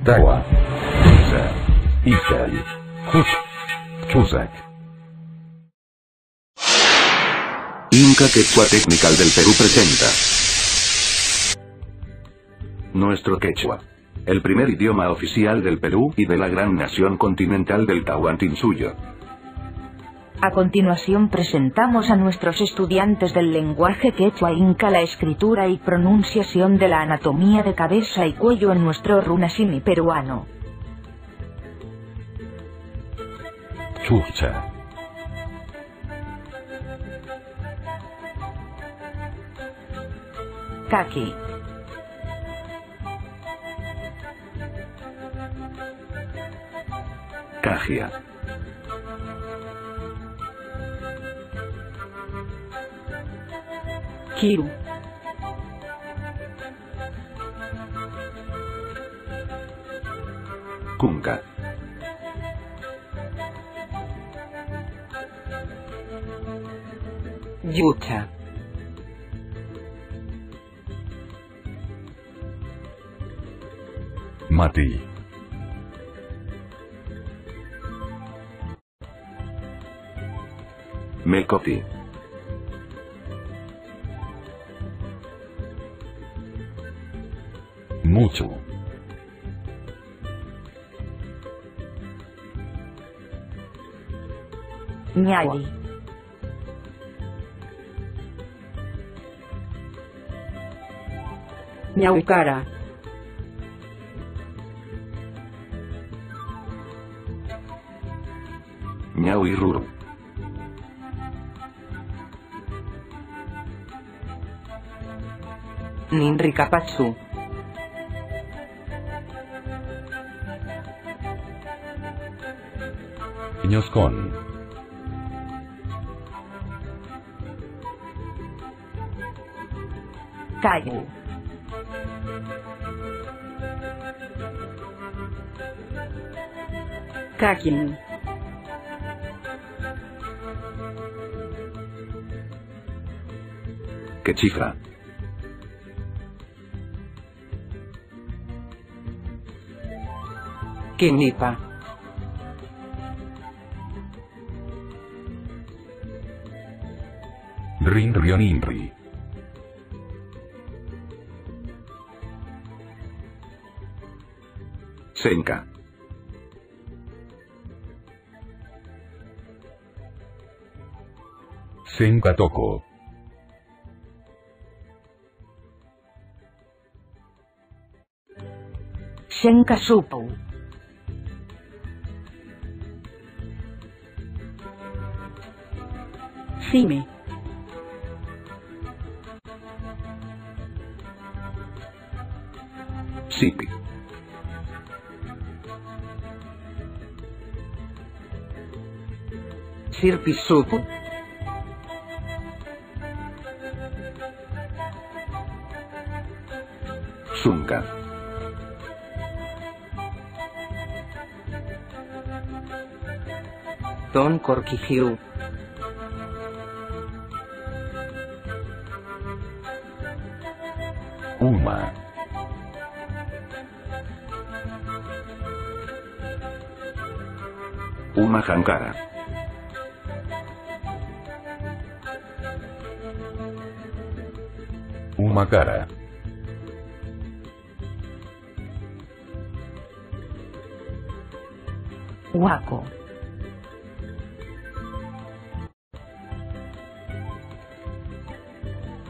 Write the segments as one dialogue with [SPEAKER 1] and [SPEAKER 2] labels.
[SPEAKER 1] Dawa. Isa. Isai. Hush. Chusac.
[SPEAKER 2] Inca Quechua Technical del Perú presenta nuestro quechua, el primer idioma oficial del Perú y de la gran nación continental del Tahuantinsuyo.
[SPEAKER 3] A continuación presentamos a nuestros estudiantes del lenguaje quechua inca la escritura y pronunciación de la anatomía de cabeza y cuello en nuestro runasimi peruano.
[SPEAKER 1] Chucha.
[SPEAKER 3] Kaki.
[SPEAKER 2] Cagia.
[SPEAKER 3] Kiru.
[SPEAKER 2] Kunka.
[SPEAKER 3] Yucha.
[SPEAKER 1] Mati.
[SPEAKER 2] Mecoti.
[SPEAKER 1] Mucho.
[SPEAKER 3] Ñawi. Ñaucara.
[SPEAKER 2] Ñauiruru.
[SPEAKER 3] Ninrikapatsu.
[SPEAKER 1] Ñoscon.
[SPEAKER 3] Cayu. Kakin.
[SPEAKER 2] Quechifra.
[SPEAKER 3] Kinipa.
[SPEAKER 1] Rinrioninri.
[SPEAKER 2] Senka.
[SPEAKER 1] Senkatoko.
[SPEAKER 3] Senkasupu. Simi.
[SPEAKER 2] Sipi.
[SPEAKER 3] Sirpisupu.
[SPEAKER 2] Sunka.
[SPEAKER 3] Don Korkihiu.
[SPEAKER 1] Uma.
[SPEAKER 2] Uma Jankara.
[SPEAKER 1] Umacara.
[SPEAKER 3] Huaco.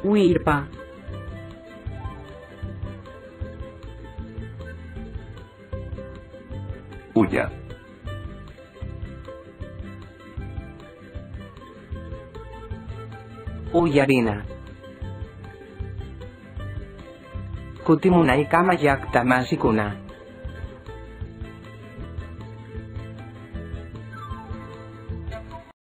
[SPEAKER 3] Huirpa.
[SPEAKER 2] Uya.
[SPEAKER 3] Uyarina. Kutimunay kama yak tamasikuna.